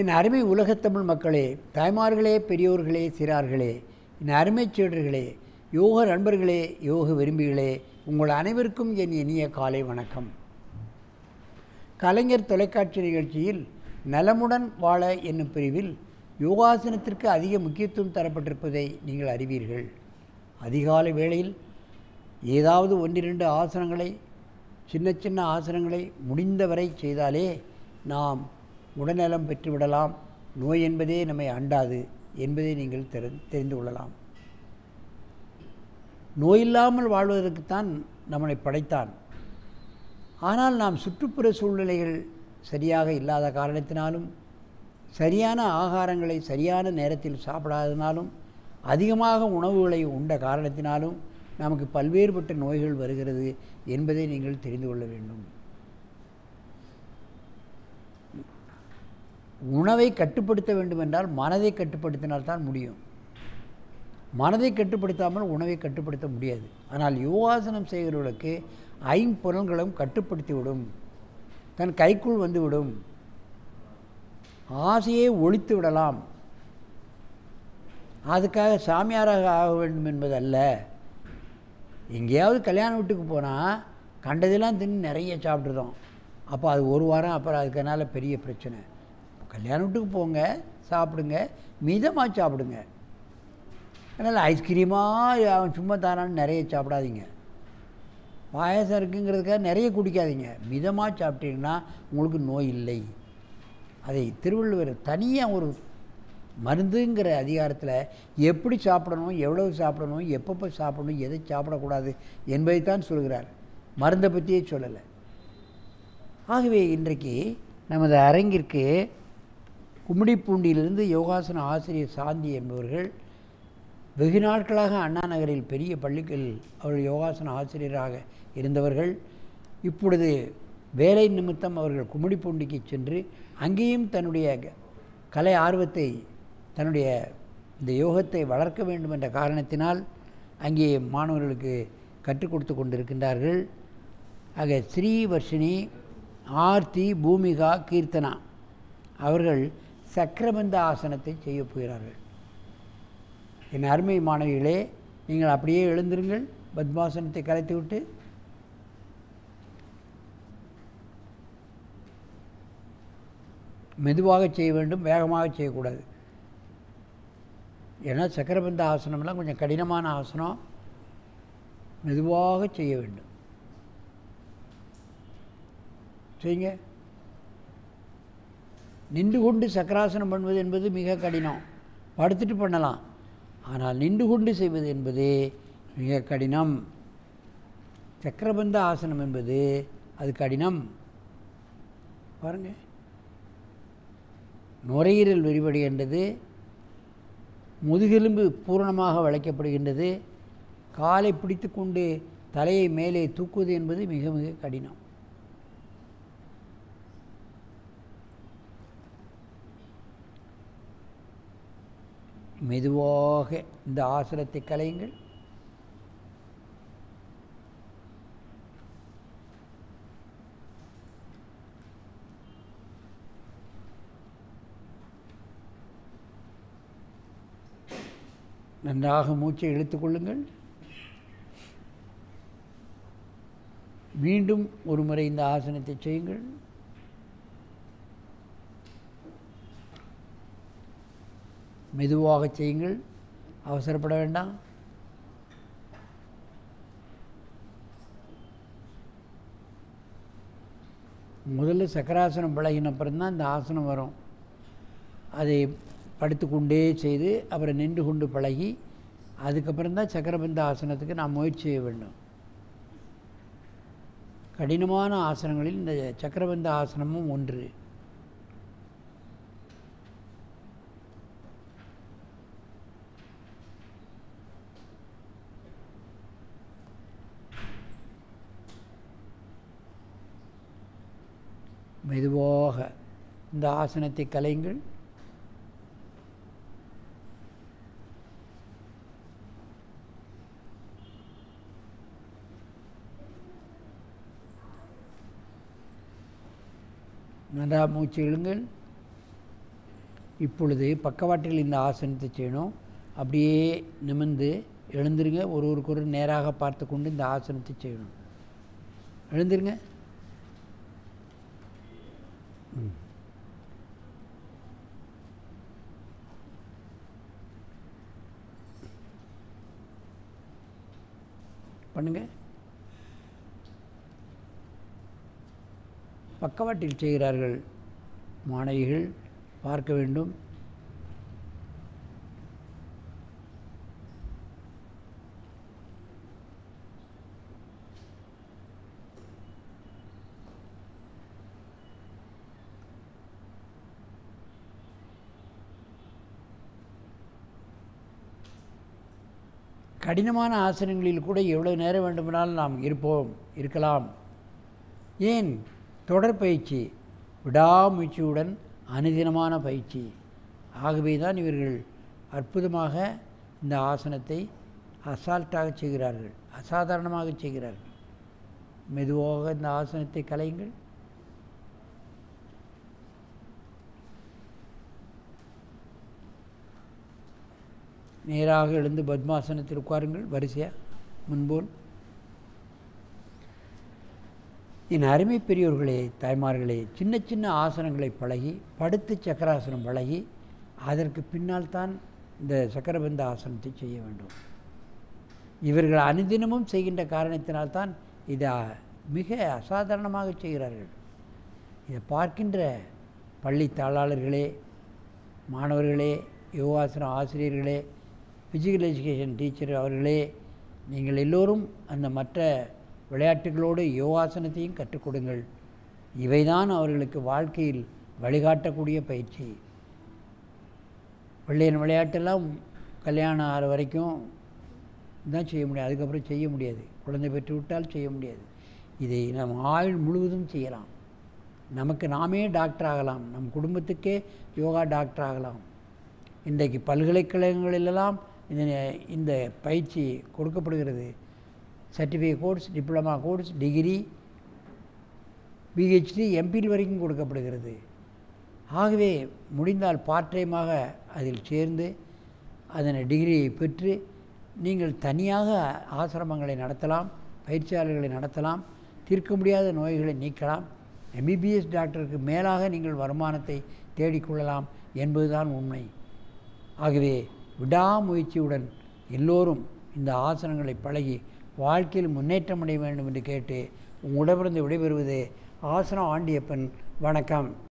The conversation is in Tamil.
என் அருமை உலகத்தமிழ் மக்களே, தாய்மார்களே, பெரியோர்களே, சிறார்களே, என் அருமை சீடர்களே, யோக நண்பர்களே, யோக விரும்பிகளே, உங்கள் அனைவருக்கும் என் இனிய காலை வணக்கம். கலைஞர் தொலைக்காட்சி நிகழ்ச்சியில் நலமுடன் வாழ என்னும் பிரிவில் யோகாசனத்திற்கு அதிக முக்கியத்துவம் தரப்பட்டிருப்பதை நீங்கள் அறிவீர்கள். அதிகாலை வேளையில் ஏதாவது ஒன்றிரண்டு ஆசனங்களை, சின்ன சின்ன ஆசனங்களை முடிந்தவரை செய்தாலே நாம் உடல்நலம் பெற்றுவிடலாம். நோய் என்பதே நம்மை அண்டாது என்பதை நீங்கள் தெரிந்து கொள்ளலாம். நோயில்லாமல் வாழ்வதற்குத்தான் நம்மளை படைத்தான். ஆனால் நாம் சுற்றுப்புற சூழ்நிலைகள் சரியாக இல்லாத காரணத்தினாலும், சரியான ஆகாரங்களை சரியான நேரத்தில் சாப்பிடாததினாலும், அதிகமாக உணவுகளை உண்ட காரணத்தினாலும் நமக்கு பல்வேறுபட்ட நோய்கள் வருகிறது என்பதை நீங்கள் தெரிந்து கொள்ள வேண்டும். உணவை கட்டுப்படுத்த வேண்டுமென்றால் மனதை கட்டுப்படுத்தினால்தான் முடியும். மனதை கட்டுப்படுத்தாமல் உணவை கட்டுப்படுத்த முடியாது. ஆனால் யோகாசனம் செய்கிறவர்களுக்கு ஐம்புலன்களும் கட்டுப்படுத்திவிடும், தன் கைக்குள் வந்துவிடும். ஆசையை ஒழித்து விடலாம். அதுக்காக சாமியாராக ஆக வேண்டும் என்பதல்ல. எங்கேயாவது கல்யாண வீட்டுக்கு போனால் கண்டதெல்லாம் தின்னு நிறைய சாப்பிட்றோம். அப்போ அது ஒரு வாரம், அப்புறம் அதுக்கனால பெரிய பிரச்சனை. கல்யாண வீட்டுக்கு போங்க, சாப்பிடுங்க, மிதமாக சாப்பிடுங்க. அதனால் ஐஸ்கிரீமாக அவன் சும்மா தானான்னு நிறைய சாப்பிடாதீங்க. பாயசம் இருக்குங்கிறதுக்காக நிறைய குடிக்காதீங்க. மிதமாக சாப்பிட்டீங்கன்னா உங்களுக்கு நோய் இல்லை. அதை திருவள்ளுவர் தனியாக ஒரு மருந்துங்கிற அதிகாரத்தில் எப்படி சாப்பிடணும், எவ்வளவு சாப்பிடணும், எப்பப்போ சாப்பிடணும், எதை சாப்பிடக்கூடாது என்பதைத்தான் சொல்கிறார். மருந்தை பற்றியே சொல்லலை. ஆகவே இன்றைக்கு நமது அரங்கிற்கு கும்மிடிப்பூண்டியிலிருந்து யோகாசன ஆசிரியர் சாந்தி என்பவர்கள் வெகு நாட்களாக அண்ணா நகரில் பெரிய பள்ளிகள் அவர்கள் யோகாசன ஆசிரியராக இருந்தவர்கள். இப்பொழுது வேலை நிமித்தம் அவர்கள் கும்மிடிப்பூண்டிக்கு சென்று அங்கேயும் தன்னுடைய கலை ஆர்வத்தை, தன்னுடைய இந்த யோகத்தை வளர்க்க வேண்டும் என்ற காரணத்தினால் அங்கே மாணவர்களுக்கு கற்றுக் கொடுத்து கொண்டிருக்கின்றார்கள். ஆக ஸ்ரீவர்ஷினி, ஆர்த்தி, பூமிகா, கீர்த்தனா அவர்கள் சக்கரபந்த ஆசனத்தை செய்ய போகிறார்கள். என் அருமை மாணவிகளே, நீங்கள் அப்படியே எழுந்திருங்கள். பத்மாசனத்தை கலைத்துவிட்டு மெதுவாக செய்ய வேண்டும், வேகமாக செய்யக்கூடாது. ஏன்னா சக்கரபந்த ஆசனம்லாம் கொஞ்சம் கடினமான ஆசனம். மெதுவாக செய்ய வேண்டும். செய்யுங்க. நின்று கொண்டு சக்கராசனம் பண்ணுவது என்பது மிக கடினம். படுத்துட்டு பண்ணலாம். ஆனால் நின்று கொண்டு செய்வது என்பது மிக கடினம். சக்கரபந்த ஆசனம் என்பது அது கடினம். பாருங்கள், நுரையீரல் விரிவடைகின்றது, முதுகெலும்பு பூரணமாக வளைக்கப்படுகின்றது. காலை பிடித்து கொண்டு தலையை மேலே தூக்குவது என்பது மிக மிக கடினம். மெதுவாக இந்த ஆசனத்தை கலையுங்கள். நன்றாக மூச்சை இழுத்துக்கொள்ளுங்கள். மீண்டும் ஒரு முறை இந்த ஆசனத்தை செய்யுங்கள். மெதுவாக செய்யுங்கள், அவசரப்பட வேண்டாம். முதல்ல சக்கராசனம் பழகின அப்புறம்தான் இந்த ஆசனம் வரும். அதை படுத்துக்கொண்டே செய்து அப்புறம் நின்று கொண்டு பழகி அதுக்கப்புறம்தான் சக்கரபந்த ஆசனத்துக்கு நாம் முயற்சி செய்ய வேண்டும். கடினமான ஆசனங்களில் இந்த சக்கரபந்த ஆசனமும் ஒன்று. மெதுவாக இந்த ஆசனத்தை கலையுங்கள். நன்றாக மூச்சு இழுங்கள். இப்பொழுது பக்கவாட்டில் இந்த ஆசனத்தை செய்யணும். அப்படியே நிமிர்ந்து எழுந்திருங்க. ஒருவருக்கொரு நேராக பார்த்து கொண்டு இந்த ஆசனத்தை செய்யணும். எழுந்திருங்க. பண்ணுங்க. பக்கவாட்டில் செய்கிறார்கள் மாணவிகள், பார்க்க வேண்டும். கடினமான ஆசனங்களில் கூட எவ்வளவு நேரம் வேண்டுமானாலும் நாம் இருக்கலாம். ஏன்? தொடர் பயிற்சி, விடாமுயற்சியுடன் அனுதினமான பயிற்சி. ஆகவே தான் இவர்கள் அற்புதமாக இந்த ஆசனத்தை அசால்ட்டாக செய்கிறார்கள், அசாதாரணமாக செய்கிறார்கள். மெதுவாக இந்த ஆசனத்தை கலையுங்கள். நேராக எழுந்து பத்மாசனத்தில் உட்காருங்கள், வரிசையாக முன்போல். என் அருமை பெரியோர்களே, தாய்மார்களே, சின்ன சின்ன ஆசனங்களை பழகி, படுத்து சக்கராசனம் பழகி, அதற்கு பின்னால் தான் இந்த சக்கரபந்த ஆசனத்தை செய்ய வேண்டும். இவர்கள் அனுதினமும் செய்கின்ற காரணத்தினால்தான் இதை மிக அசாதாரணமாக செய்கிறார்கள். இதை பார்க்கின்ற பள்ளி தாளாளர்களே, மாணவர்களே, யோகாசன ஆசிரியர்களே, ஃபிசிக்கல் எஜுகேஷன் டீச்சர் அவர்களே, நீங்கள் எல்லோரும் அந்த மற்ற விளையாட்டுகளோடு யோகாசனத்தையும் கற்றுக் கொடுங்கள். இவைதான் அவர்களுக்கு வாழ்க்கையில் வழிகாட்டக்கூடிய பயிற்சி. வெள்ளையன் விளையாட்டெல்லாம் கல்யாணம் ஆகிற வரைக்கும் தான் செய்ய முடியாது, அதுக்கப்புறம் செய்ய முடியாது. குழந்தை பெற்று விட்டால் செய்ய முடியாது. இதை நம் ஆயுள் முழுவதும் செய்யலாம். நமக்கு நாமே டாக்டர் ஆகலாம், நம் குடும்பத்துக்கே யோகா டாக்டர் ஆகலாம். இன்றைக்கு பல்கலைக்கழகங்களிலெல்லாம் இந்த பயிற்சி கொடுக்கப்படுகிறது. Certificate course, diploma course, degree, PhD, MPhil வரைக்கும் கொடுக்கப்படுகிறது. ஆகவே முடிந்தால் பார்ட் டைமாக அதில் சேர்ந்து அதனை டிகிரியை பெற்று நீங்கள் தனியாக ஆசிரமங்களை நடத்தலாம், பயிற்சியாளர்களை நடத்தலாம், தீர்க்க முடியாத நோய்களை நீக்கலாம். எம்பிபிஎஸ் டாக்டருக்கு மேலாக நீங்கள் வருமானத்தை தேடிக்கொள்ளலாம் என்பதுதான் உண்மை. ஆகவே விடாமுயற்சியுடன் எல்லோரும் இந்த ஆசனங்களை பழகி வாழ்க்கையில் முன்னேற்றம் அடைய வேண்டும் என்று கேட்டு உங்களிடமிருந்து விடைபெறுவது ஆசனம் ஆண்டியப்பன். வணக்கம்.